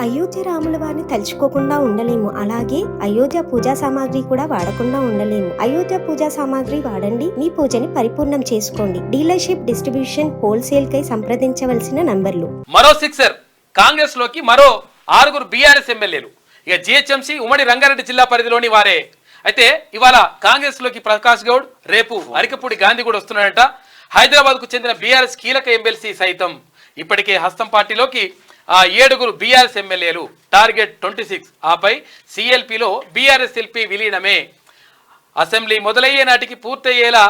అయోధ్య రాముల వారిని తలుచుకోకుండా ఉండలేము. అలాగే అయోధ్య పూజా సామాగ్రి కూడా వాడకుండా ఉండలేము. అయోధ్య పూజా సామాగ్రి వాడండి, మీ పూజని పరిపూర్ణం చేసుకోండి. డీలర్షిప్, డిస్ట్రిబ్యూషన్, హోల్సేల్ కై సంప్రదించవలసిన నంబర్లు. మరో సిక్సర్ కాంగ్రెస్ లోకి మరో 6 బీఆర్ఎస్ ఎమ్మెల్యేలు. ఇక జిహెచ్ఎంసీ ఉమ్మడి రంగారెడ్డి జిల్లా పరిధిలోని వారే. అయితే ఇవాళ కాంగ్రెస్ లోకి ప్రకాష్ గౌడ్, రేపు అరికపూడి గాంధీ కూడా వస్తున్నాడంట. హైదరాబాద్ కు చెందిన బీఆర్ఎస్ కీలక ఎమ్మెల్సీ సైతం ఇప్పటికే హస్తం పార్టీలోకి 7 బీఆర్ఎస్ ఎమ్మెల్యేలు. టార్గెట్ 26. ఆపై సిఎల్పిలో బీఆర్ఎస్ ఎల్పీ విలీనమే. అసెంబ్లీ మొదలయ్యే నాటికి పూర్తయ్యేలా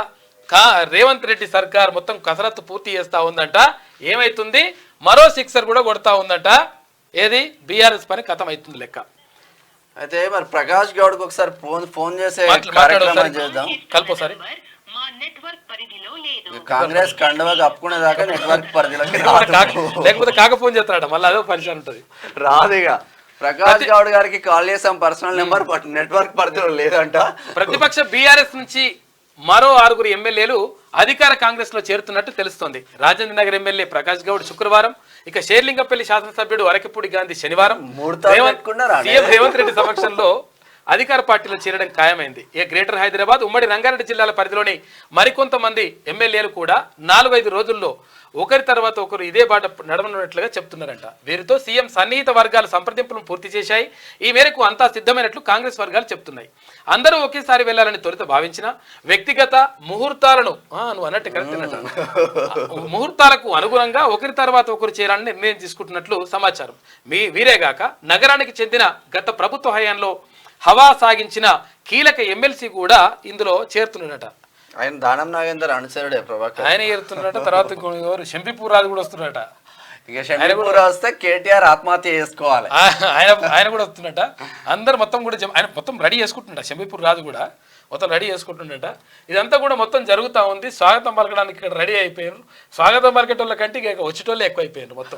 రేవంత్ రెడ్డి సర్కార్ మొత్తం కసరత్తు పూర్తి చేస్తా ఉందంట. ఏమైతుంది, మరో సిక్సర్ కూడా కొడతా ఉందంట. ఏది బీఆర్ఎస్ పని కథం అవుతుంది లెక్క. అయితే మరి ప్రకాష్ గౌడ్కి ఒకసారి ఫోన్ చేసే కార్యక్రమం చేద్దాం. కల్పోసారి కాంగ్రెస్ కండవా కప్పుకునేదాకా నెట్వర్క్ పరిధిలోకి లేకపోతే కాక ఫోన్ చేస్తారట, మళ్ళీ అదే పరిచయం ఉంటుంది. రాదుగా. ప్రకాష్ గౌడ్ గారికి కాల్ చేసాం, పర్సనల్ నెంబర్ నెట్వర్క్ పరిధిలో లేదంట. ప్రతిపక్ష బీఆర్ఎస్ నుంచి మరో 6 ఎమ్మెల్యేలు అధికార కాంగ్రెస్ లో చేరుతున్నట్టు తెలుస్తోంది. రాజేంద్ర నగర్ ఎమ్మెల్యే ప్రకాష్ గౌడ్ శుక్రవారం, ఇక షేర్లింగపల్లి శాసనసభ్యుడు అరకపూడి గాంధీ శనివారం సీఎం రేవంత్ రెడ్డి సమక్షంలో అధికార పార్టీలో చేరడం ఖాయమైంది. ఇక గ్రేటర్ హైదరాబాద్, ఉమ్మడి రంగారెడ్డి జిల్లాల పరిధిలోని మరికొంతమంది ఎమ్మెల్యేలు కూడా 4-5 రోజుల్లో ఒకరి తర్వాత ఒకరు ఇదే బాట నడవనున్నట్లుగా చెప్తున్నారంట. వీరితో సీఎం సన్నిహిత వర్గాలు సంప్రదింపులను పూర్తి చేశాయి. ఈ మేరకు అంతా సిద్ధమైనట్లు కాంగ్రెస్ వర్గాలు చెప్తున్నాయి. అందరూ ఒకేసారి వెళ్లాలని తొలుత భావించిన వ్యక్తిగత ముహూర్తాలను నువ్వు అన్నట్టు కరెక్ట్ ముహూర్తాలకు అనుగుణంగా ఒకరి తర్వాత ఒకరు చేరాలని నిర్ణయం తీసుకుంటున్నట్లు సమాచారం. వీరేగాక నగరానికి చెందిన గత ప్రభుత్వ హయాంలో హవా సాగించిన కీలక ఎమ్మెల్సీ కూడా ఇందులో చేరుతున్నాడట. ఆయన దానం నాగేందర్ అనుసరుడే ప్రభాకర్, ఆయన చేరుతున్నాడట. తర్వాత శంపిపూర్ రాజు కూడా వస్తున్నాడట. ఇక శంపిపూర్ వస్తే కేటీఆర్ ఆత్మహత్య చేసుకోవాలి, ఆయన కూడా వస్తున్నట. అందరు మొత్తం కూడా ఆయన మొత్తం రెడీ చేసుకుంటున్నాడు. శంపిపూర్ రాజు కూడా మొత్తం రెడీ చేసుకుంటుండట. ఇదంతా కూడా మొత్తం జరుగుతూ ఉంది. స్వాగతం పలకడానికి ఇక్కడ రెడీ అయిపోయారు. స్వాగతం పలికేటోళ్ళ కంటే ఇక వచ్చేటోళ్ళే ఎక్కువ అయిపోయారు. మొత్తం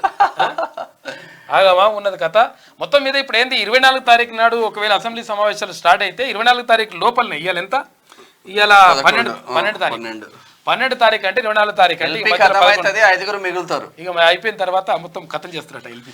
ఆగమా ఉన్నది కథ మొత్తం మీద. ఇప్పుడు ఏంది, 24 తారీఖు నాడు ఒకవేళ అసెంబ్లీ సమావేశాలు స్టార్ట్ అయితే 24 తారీఖు లోపలనే ఇవాళ ఎంత, ఇవాళ 12 తారీఖు అంటే 24 తారీఖు అంటే 5 మిగులుతారు. ఇక అయిపోయిన తర్వాత మొత్తం కథలు చేస్తారట ఎల్పీ.